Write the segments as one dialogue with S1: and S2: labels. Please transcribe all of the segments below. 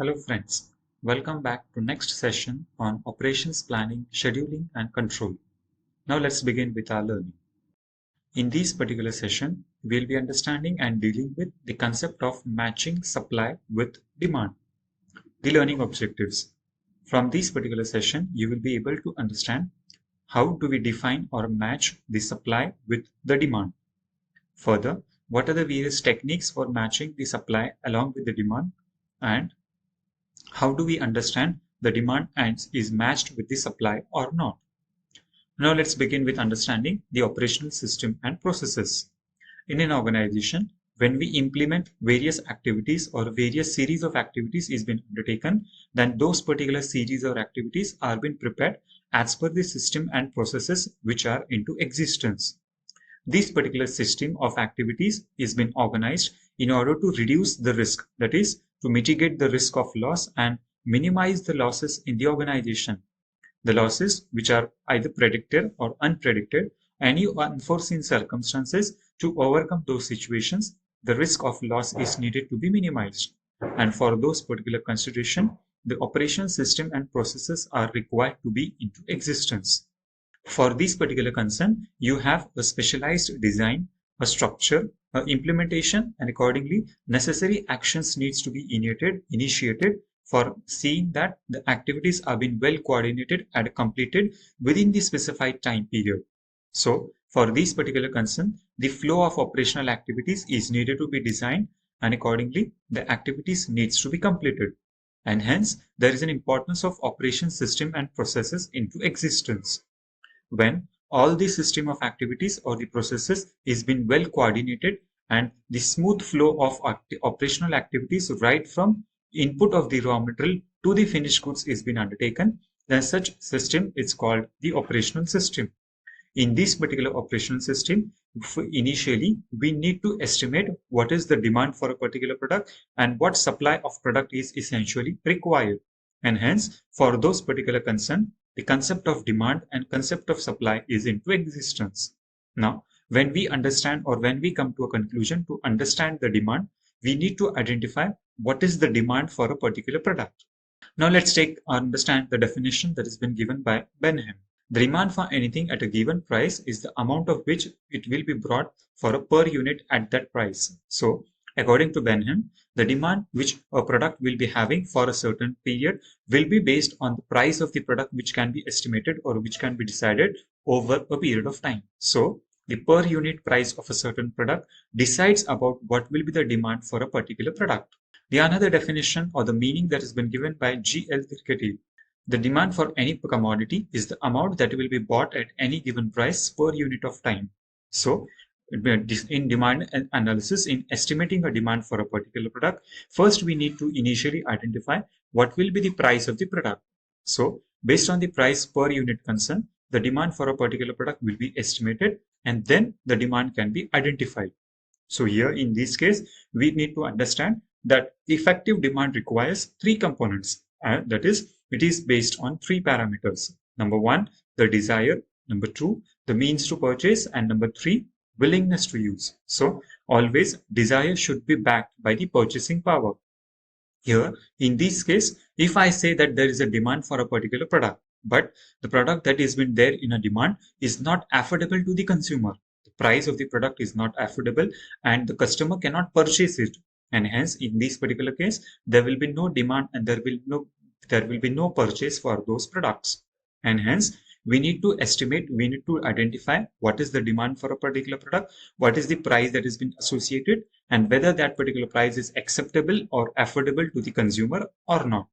S1: Hello friends, welcome back to next session on operations planning, scheduling and control. Now let's begin with our learning. In this particular session, we'll be understanding and dealing with the concept of matching supply with demand. The learning objectives. From this particular session, you will be able to understand how do we define or match the supply with the demand. Further, what are the various techniques for matching the supply along with the demand, and how do we understand the demand and is matched with the supply or not? Now let's begin with understanding the operational system and processes. In an organization, when we implement various activities or various series of activities is been undertaken, then those particular series or activities are being prepared as per the system and processes which are into existence. This particular system of activities is been organized in order to reduce the risk, that is, to mitigate the risk of loss and minimize the losses in the organization. The losses which are either predicted or unpredicted, any unforeseen circumstances, to overcome those situations, the risk of loss is needed to be minimized. And for those particular consideration, the operation system and processes are required to be into existence. For this particular concern, you have a specialized design, a structure, implementation, and accordingly necessary actions needs to be initiated for seeing that the activities are being well coordinated and completed within the specified time period. So for this particular concern, the flow of operational activities is needed to be designed, and accordingly the activities needs to be completed. And hence there is an importance of operation system and processes into existence. When all the system of activities or the processes is been well coordinated and the smooth flow of operational activities right from input of the raw material to the finished goods is been undertaken, then such system is called the operational system. In this particular operational system, initially we need to estimate what is the demand for a particular product and what supply of product is essentially required. And hence, for those particular concern, the concept of demand and concept of supply is into existence. Now, when we understand or when we come to a conclusion to understand the demand, we need to identify what is the demand for a particular product. Now let's take or understand the definition that has been given by Benham. The demand for anything at a given price is the amount of which it will be brought for a per unit at that price. So according to Benham, the demand which a product will be having for a certain period will be based on the price of the product which can be estimated or which can be decided over a period of time. So the per unit price of a certain product decides about what will be the demand for a particular product. The another definition or the meaning that has been given by G.L. Tirkety. The demand for any commodity is the amount that will be bought at any given price per unit of time. So in demand analysis, in estimating a demand for a particular product, first we need to initially identify what will be the price of the product. So based on the price per unit concern, the demand for a particular product will be estimated and then the demand can be identified. So here in this case, we need to understand that effective demand requires three components, and that is, it is based on three parameters. Number one, the desire. Number two, the means to purchase. And number three, willingness to use. So always desire should be backed by the purchasing power. Here, in this case, if I say that there is a demand for a particular product, but the product that has been there in a demand is not affordable to the consumer. The price of the product is not affordable and the customer cannot purchase it. And hence, in this particular case, there will be no demand and there will be no purchase for those products. And hence, we need to estimate, we need to identify what is the demand for a particular product, what is the price that has been associated, and whether that particular price is acceptable or affordable to the consumer or not.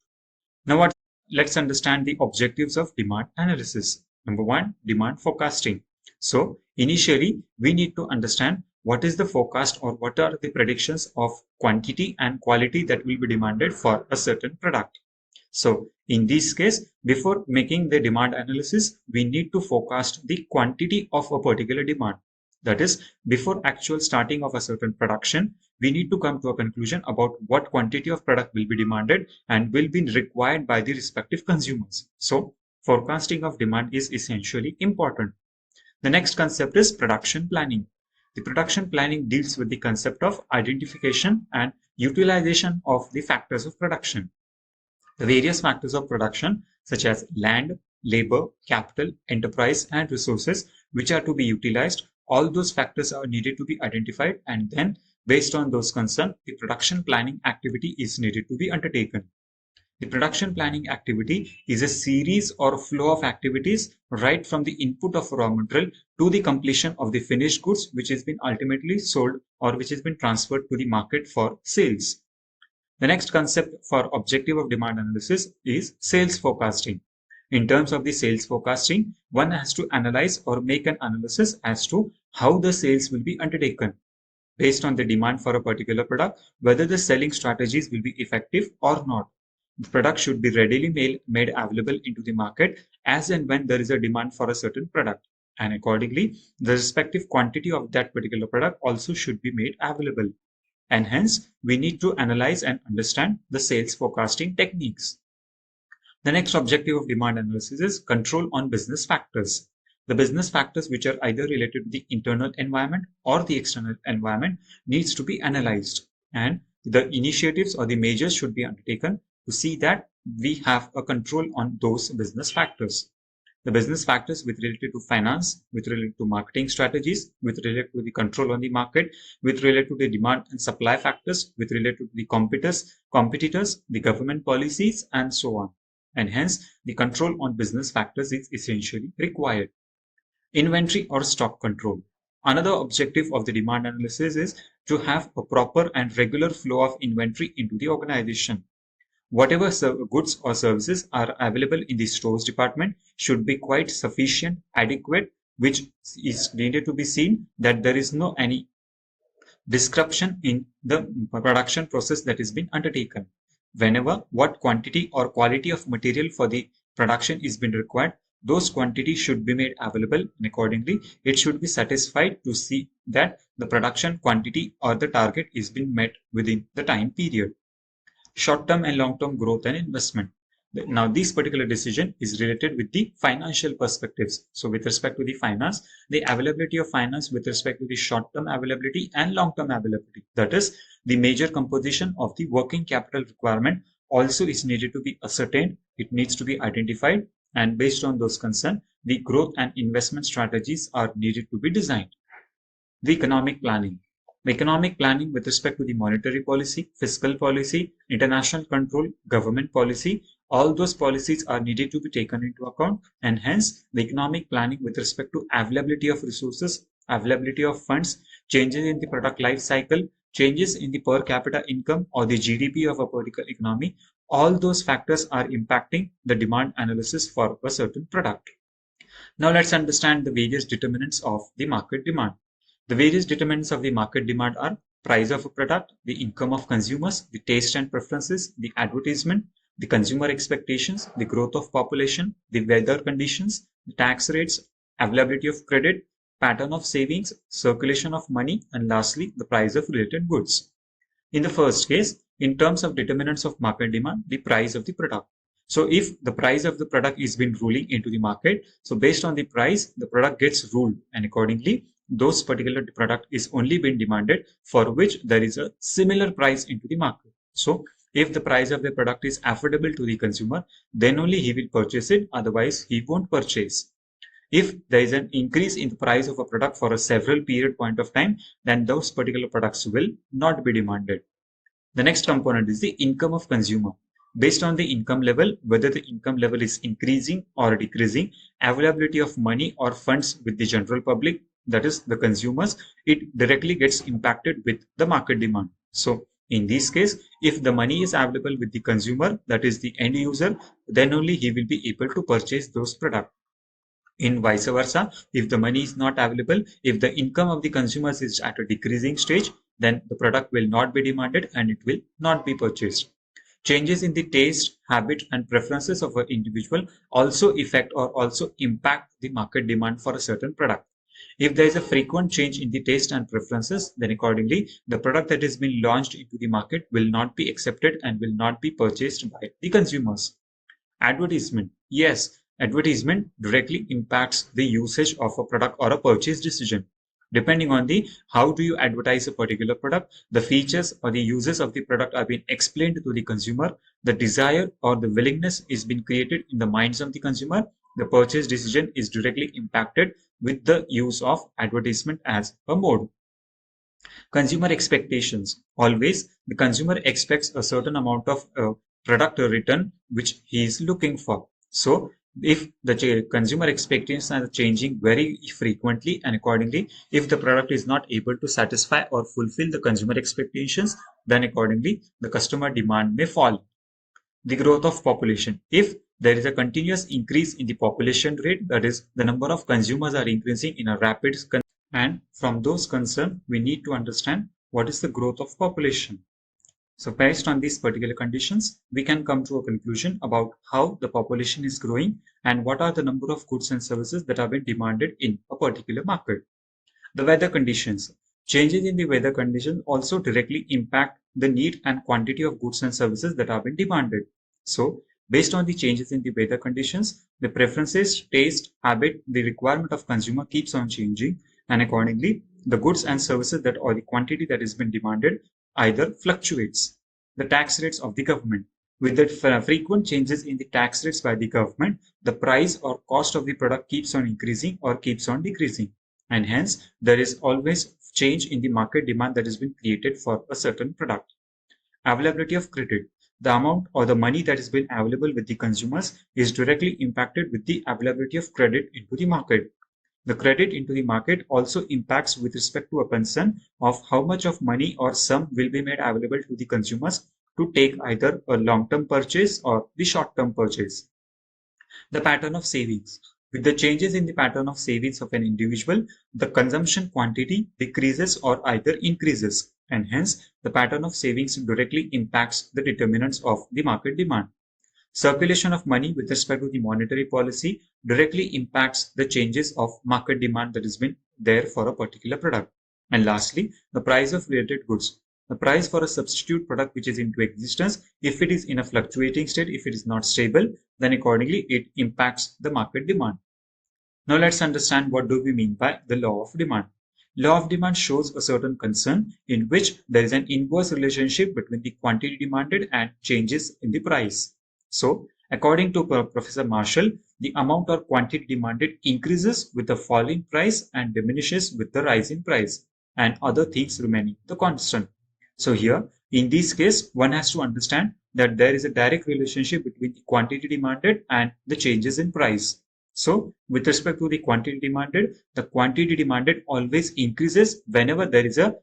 S1: Now, let's understand the objectives of demand analysis. Number one, demand forecasting. So initially, we need to understand what is the forecast or what are the predictions of quantity and quality that will be demanded for a certain product. So in this case, before making the demand analysis, we need to forecast the quantity of a particular demand. That is, before actual starting of a certain production, we need to come to a conclusion about what quantity of product will be demanded and will be required by the respective consumers. So forecasting of demand is essentially important. The next concept is production planning. The production planning deals with the concept of identification and utilization of the factors of production. The various factors of production, such as land, labor, capital, enterprise, and resources, which are to be utilized, all those factors are needed to be identified, and then, based on those concerns, the production planning activity is needed to be undertaken. The production planning activity is a series or flow of activities right from the input of raw material to the completion of the finished goods, which has been ultimately sold or which has been transferred to the market for sales. The next concept for objective of demand analysis is sales forecasting. In terms of the sales forecasting, one has to analyze or make an analysis as to how the sales will be undertaken based on the demand for a particular product, whether the selling strategies will be effective or not. The product should be readily made available into the market as and when there is a demand for a certain product. And accordingly, the respective quantity of that particular product also should be made available. And hence, we need to analyze and understand the sales forecasting techniques. The next objective of demand analysis is control on business factors. The business factors which are either related to the internal environment or the external environment needs to be analyzed, and the initiatives or the measures should be undertaken to see that we have a control on those business factors. The business factors with related to finance, with related to marketing strategies, with related to the control on the market, with related to the demand and supply factors, with related to the competitors, the government policies, and so on. And hence, the control on business factors is essentially required. Inventory or stock control. Another objective of the demand analysis is to have a proper and regular flow of inventory into the organization. Whatever goods or services are available in the stores department should be quite sufficient, adequate, which is needed to be seen that there is no any disruption in the production process that is being undertaken. Whenever what quantity or quality of material for the production is being required, those quantities should be made available, and accordingly it should be satisfied to see that the production quantity or the target is being met within the time period. Short-term and long-term growth and investment. Now, this particular decision is related with the financial perspectives. So with respect to the finance, the availability of finance with respect to the short-term availability and long-term availability, that is the major composition of the working capital requirement, also is needed to be ascertained. It needs to be identified, and based on those concerns, the growth and investment strategies are needed to be designed. The economic planning. Economic planning with respect to the monetary policy, fiscal policy, international control, government policy, all those policies are needed to be taken into account, and hence the economic planning with respect to availability of resources, availability of funds, changes in the product life cycle, changes in the per capita income or the GDP of a particular economy, all those factors are impacting the demand analysis for a certain product. Now let's understand the various determinants of the market demand. The various determinants of the market demand are price of a product, the income of consumers, the taste and preferences, the advertisement, the consumer expectations, the growth of population, the weather conditions, the tax rates, availability of credit, pattern of savings, circulation of money, and lastly, the price of related goods. In the first case, in terms of determinants of market demand, the price of the product. So if the price of the product is been ruling into the market, so based on the price, the product gets ruled, and accordingly, those particular product is only been demanded for which there is a similar price into the market. So if the price of the product is affordable to the consumer, then only he will purchase it, otherwise he won't purchase. If there is an increase in the price of a product for a several period point of time, then those particular products will not be demanded. The next component is the income of consumer. Based on the income level, whether the income level is increasing or decreasing, availability of money or funds with the general public, that is the consumers, it directly gets impacted with the market demand. So in this case, if the money is available with the consumer, that is the end user, then only he will be able to purchase those products. In vice versa, if the money is not available, if the income of the consumers is at a decreasing stage, then the product will not be demanded and it will not be purchased. Changes in the taste, habit, and preferences of an individual also affect or also impact the market demand for a certain product. If there is a frequent change in the taste and preferences, then accordingly, the product that has been launched into the market will not be accepted and will not be purchased by the consumers. Advertisement. Yes, advertisement directly impacts the usage of a product or a purchase decision. Depending on the how do you advertise a particular product, the features or the uses of the product are being explained to the consumer, the desire or the willingness is being created in the minds of the consumer, the purchase decision is directly impacted with the use of advertisement as a mode. Consumer expectations. Always the consumer expects a certain amount of product or return which he is looking for. So if the consumer expectations are changing very frequently and accordingly, if the product is not able to satisfy or fulfill the consumer expectations, then accordingly the customer demand may fall. The growth of population. If there is a continuous increase in the population rate, that is the number of consumers are increasing in a rapid, and from those concerned, we need to understand what is the growth of population. So based on these particular conditions, we can come to a conclusion about how the population is growing and what are the number of goods and services that are being demanded in a particular market. The weather conditions. Changes in the weather conditions also directly impact the need and quantity of goods and services that are being demanded. So based on the changes in the weather conditions, the preferences, taste, habit, the requirement of consumer keeps on changing, and accordingly, the goods and services that or the quantity that has been demanded either fluctuates. The tax rates of the government. With the frequent changes in the tax rates by the government, the price or cost of the product keeps on increasing or keeps on decreasing. And hence, there is always change in the market demand that has been created for a certain product. Availability of credit. The amount or the money that has been available with the consumers is directly impacted with the availability of credit into the market. The credit into the market also impacts with respect to a concern of how much of money or sum will be made available to the consumers to take either a long-term purchase or the short-term purchase. The pattern of savings. With the changes in the pattern of savings of an individual, the consumption quantity decreases or either increases, and hence the pattern of savings directly impacts the determinants of the market demand. Circulation of money with respect to the monetary policy directly impacts the changes of market demand that has been there for a particular product. And lastly, the price of related goods. The price for a substitute product which is into existence, if it is in a fluctuating state, if it is not stable, then accordingly it impacts the market demand. Now let's understand what do we mean by the law of demand. Law of demand shows a certain concern in which there is an inverse relationship between the quantity demanded and changes in the price. So, according to Professor Marshall, the amount or quantity demanded increases with the fall in price and diminishes with the rise in price, and other things remaining the constant. So here, in this case, one has to understand that there is a direct relationship between the quantity demanded and the changes in price. So, with respect to the quantity demanded, the quantity demanded always increases whenever there is a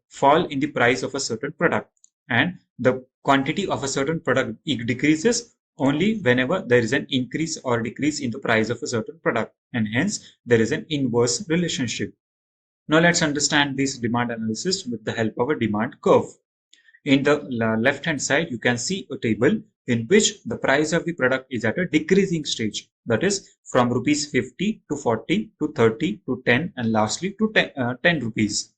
S1: fall in the price of a certain product, and the quantity of a certain product decreases only whenever there is an increase or decrease in the price of a certain product, and hence there is an inverse relationship. Now let's understand this demand analysis with the help of a demand curve. In the left hand side, you can see a table in which the price of the product is at a decreasing stage, that is from rupees 50 to 40 to 30 to 10 and lastly to 10 rupees.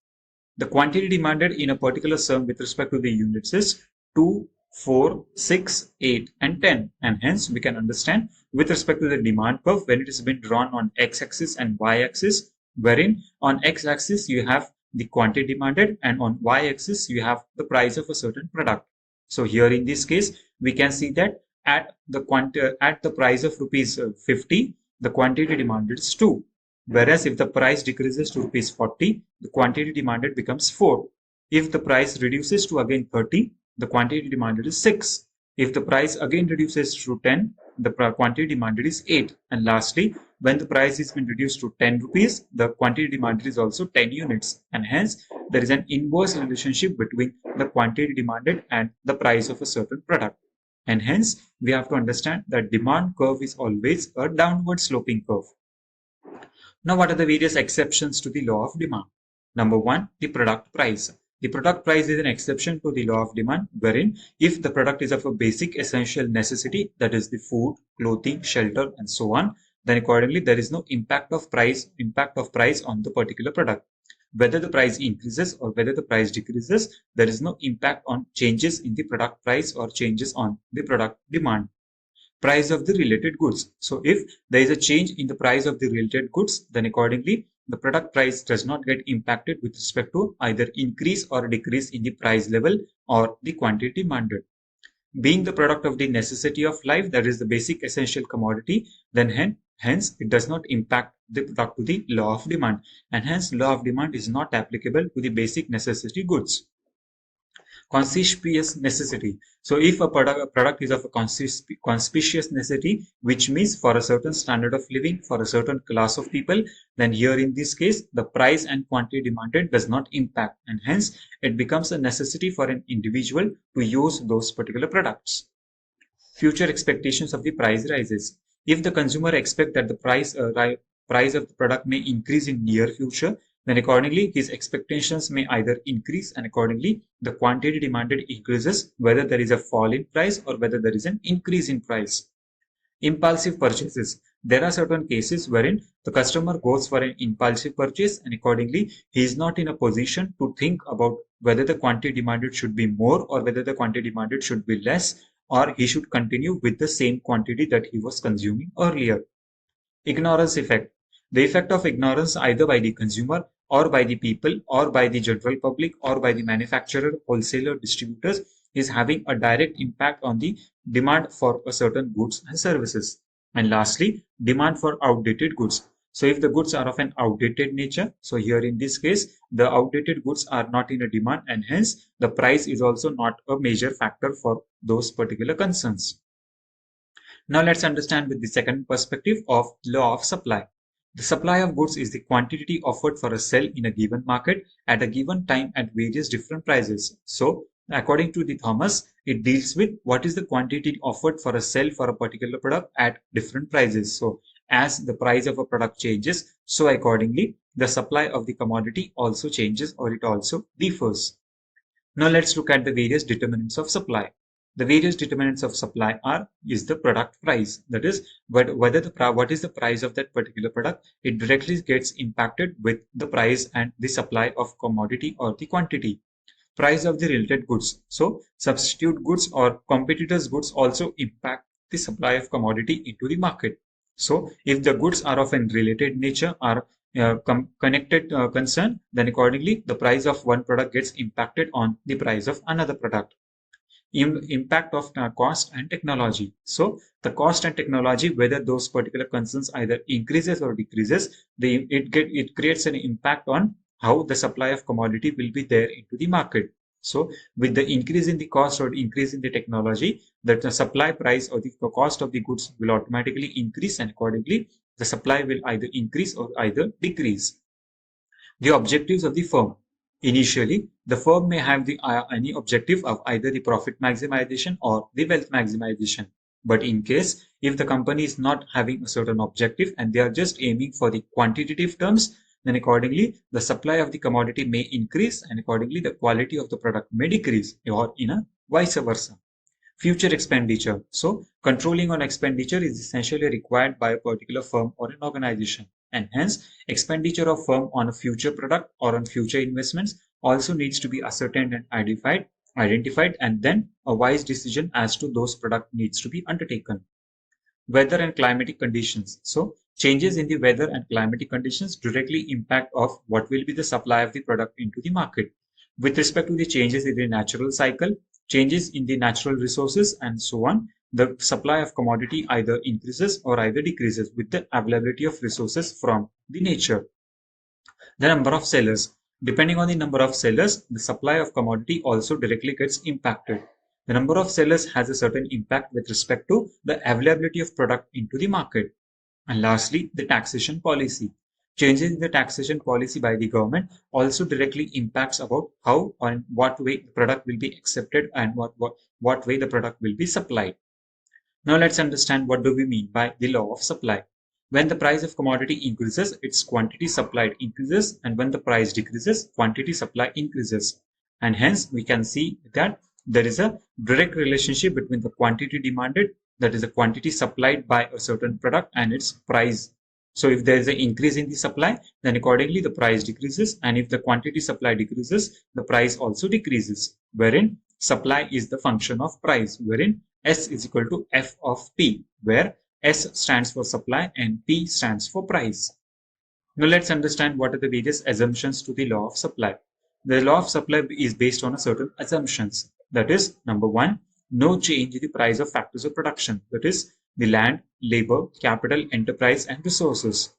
S1: The quantity demanded in a particular sum with respect to the units is 2, 4, 6, 8 and 10, and hence we can understand with respect to the demand curve when it has been drawn on x-axis and y-axis, wherein on x-axis you have the quantity demanded and on y-axis you have the price of a certain product. So here in this case we can see that at the price of rupees 50, the quantity demanded is 2. Whereas if the price decreases to rupees 40, the quantity demanded becomes 4. If the price reduces to again 30, the quantity demanded is 6. If the price again reduces to 10, the quantity demanded is 8. And lastly, when the price is been reduced to 10 rupees, the quantity demanded is also 10 units. And hence, there is an inverse relationship between the quantity demanded and the price of a certain product. And hence, we have to understand that demand curve is always a downward sloping curve. Now, what are the various exceptions to the law of demand? Number one, the product price. The product price is an exception to the law of demand, wherein if the product is of a basic essential necessity, that is the food, clothing, shelter, and so on, then accordingly there is no impact of price on the particular product. Whether the price increases or whether the price decreases, there is no impact on changes in the product price or changes on the product demand. Price of the related goods. So if there is a change in the price of the related goods, then accordingly the product price does not get impacted with respect to either increase or decrease in the price level or the quantity demanded. Being the product of the necessity of life, that is the basic essential commodity, then hence it does not impact the product to the law of demand, and hence law of demand is not applicable to the basic necessity goods. Conspicuous necessity. So if a product is of a conspicuous necessity, which means for a certain standard of living, for a certain class of people, then here in this case, the price and quantity demanded does not impact, and hence it becomes a necessity for an individual to use those particular products. Future expectations of the price rises. If the consumer expects that the price of the product may increase in near future, then accordingly his expectations may either increase, and accordingly the quantity demanded increases, whether there is a fall in price or whether there is an increase in price. Impulsive purchases. There are certain cases wherein the customer goes for an impulsive purchase, and accordingly he is not in a position to think about whether the quantity demanded should be more or whether the quantity demanded should be less, or he should continue with the same quantity that he was consuming earlier. Ignorance effect. The effect of ignorance either by the consumer or by the people or by the general public or by the manufacturer, wholesaler, distributors is having a direct impact on the demand for a certain goods and services. And lastly, demand for outdated goods. So if the goods are of an outdated nature, so here in this case, the outdated goods are not in a demand, and hence the price is also not a major factor for those particular concerns. Now let's understand with the second perspective of law of supply. The supply of goods is the quantity offered for a sale in a given market at a given time at various different prices. So according to the Thomas, it deals with what is the quantity offered for a sale for a particular product at different prices. So as the price of a product changes, so accordingly the supply of the commodity also changes, or it also differs. Now let's look at the various determinants of supply. The various determinants of supply is the product price. That is, what is the price of that particular product? It directly gets impacted with the price and the supply of commodity or the quantity. Price of the related goods. So substitute goods or competitors' goods also impact the supply of commodity into the market. So if the goods are of a related nature, are connected concern, then accordingly the price of one product gets impacted on the price of another product. Impact of cost and technology. So the cost and technology, whether those particular concerns either increases or decreases, it creates an impact on how the supply of commodity will be there into the market. So with the increase in the cost or increase in the technology, that the supply price or the cost of the goods will automatically increase, and accordingly the supply will either increase or either decrease. The objectives of the firm. Initially, the firm may have any objective of either the profit maximization or the wealth maximization. But in case if the company is not having a certain objective and they are just aiming for the quantitative terms, then accordingly the supply of the commodity may increase, and accordingly the quality of the product may decrease, or in a vice versa. Future expenditure. So controlling on expenditure is essentially required by a particular firm or an organization, and hence expenditure of firm on a future product or on future investments also needs to be ascertained and identified, and then a wise decision as to those product needs to be undertaken. Weather and climatic conditions. So changes in the weather and climatic conditions directly impact of what will be the supply of the product into the market. With respect to the changes in the natural cycle, changes in the natural resources and so on, the supply of commodity either increases or either decreases with the availability of resources from the nature. The number of sellers. Depending on the number of sellers, the supply of commodity also directly gets impacted. The number of sellers has a certain impact with respect to the availability of product into the market. And lastly, the taxation policy. Changes in the taxation policy by the government also directly impacts about how or in what way the product will be accepted and what way the product will be supplied. Now let's understand what do we mean by the law of supply. When the price of commodity increases, its quantity supplied increases, and when the price decreases, quantity supply increases. And hence we can see that there is a direct relationship between the quantity demanded, that is the quantity supplied by a certain product, and its price. So if there is an increase in the supply, then accordingly the price decreases, and if the quantity supply decreases, the price also decreases, wherein supply is the function of price, wherein S is equal to F of P, where S stands for supply and P stands for price. Now let's understand what are the various assumptions to the law of supply. The law of supply is based on a certain assumptions. That is, number one, no change in the price of factors of production. That is, the land, labor, capital, enterprise, and resources.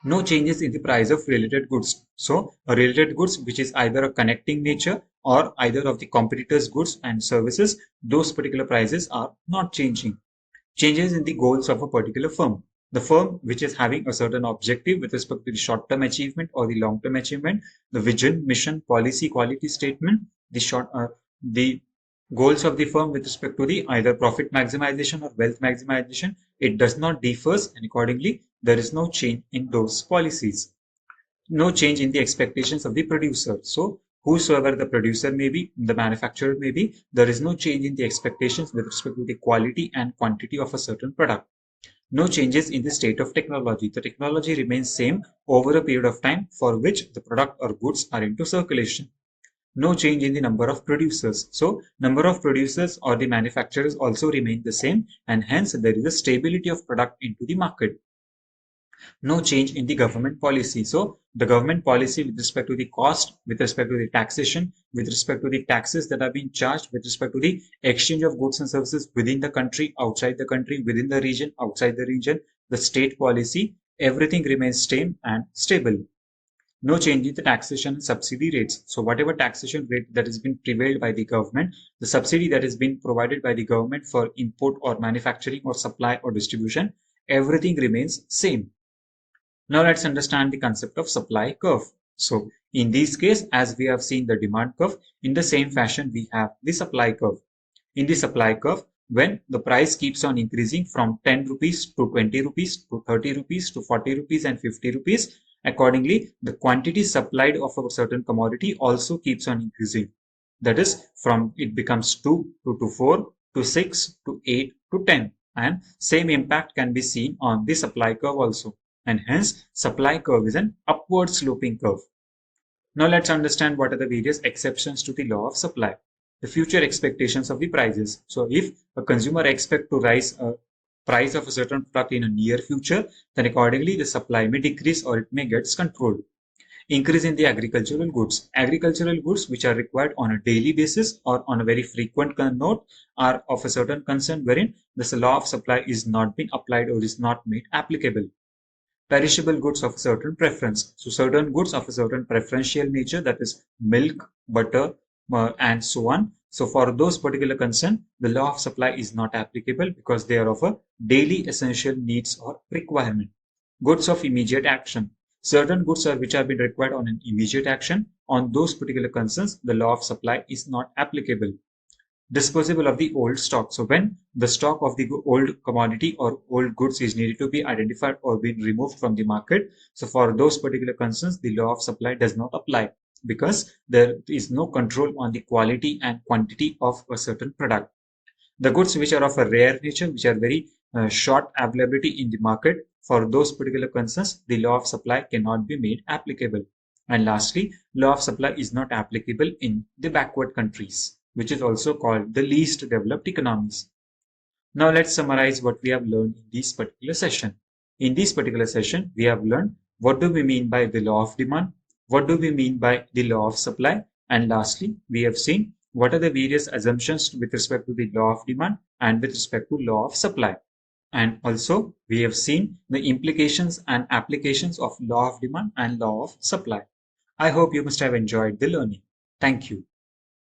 S1: No changes in the price of related goods. So, a related goods which is either a connecting nature or either of the competitors' goods and services, those particular prices are not changing. Changes in the goals of a particular firm. The firm which is having a certain objective with respect to the short-term achievement or the long-term achievement, the vision, mission, policy, quality statement, the goals of the firm with respect to the either profit maximization or wealth maximization, it does not differs, and accordingly there is no change in those policies. No change in the expectations of the producer. So whosoever the producer may be, the manufacturer may be, there is no change in the expectations with respect to the quality and quantity of a certain product. No changes in the state of technology. The technology remains same over a period of time for which the product or goods are into circulation. No change in the number of producers. So number of producers or the manufacturers also remain the same, and hence there is a stability of product into the market. No change in the government policy. So the government policy with respect to the cost, with respect to the taxation, with respect to the taxes that are being charged, with respect to the exchange of goods and services within the country, outside the country, within the region, outside the region, the state policy, everything remains same and stable. No change in the taxation and subsidy rates. So whatever taxation rate that has been prevailed by the government, the subsidy that has been provided by the government for import or manufacturing or supply or distribution, everything remains same. Now let's understand the concept of supply curve. So in this case, as we have seen the demand curve, in the same fashion we have the supply curve. In the supply curve, when the price keeps on increasing from 10 rupees to 20 rupees to 30 rupees to 40 rupees and 50 rupees, accordingly, the quantity supplied of a certain commodity also keeps on increasing. That is, from it becomes 2 to 4 to 6 to 8 to 10. And same impact can be seen on the supply curve also. And hence, supply curve is an upward sloping curve. Now let's understand what are the various exceptions to the law of supply. The future expectations of the prices. So if a consumer expects to rise a price of a certain product in a near future, then accordingly the supply may decrease or it may get controlled. Increase in the agricultural goods. Agricultural goods which are required on a daily basis or on a very frequent note are of a certain concern wherein this law of supply is not being applied or is not made applicable. Perishable goods of a certain preference. So certain goods of a certain preferential nature, that is milk, butter, and so on. So for those particular concern, the law of supply is not applicable because they are of a daily essential needs or requirement. Goods of immediate action. Certain goods are which have been required on an immediate action. On those particular concerns, the law of supply is not applicable. Disposable of the old stock. So when the stock of the old commodity or old goods is needed to be identified or been removed from the market, so for those particular concerns, the law of supply does not apply because there is no control on the quality and quantity of a certain product. The goods which are of a rare nature, which are very short availability in the market, for those particular concerns, the law of supply cannot be made applicable. And lastly, law of supply is not applicable in the backward countries, which is also called the least developed economies. Now let's summarize what we have learned in this particular session. In this particular session, we have learned what do we mean by the law of demand, what do we mean by the law of supply, and lastly, we have seen what are the various assumptions with respect to the law of demand and with respect to law of supply. And also, we have seen the implications and applications of law of demand and law of supply. I hope you must have enjoyed the learning. Thank you.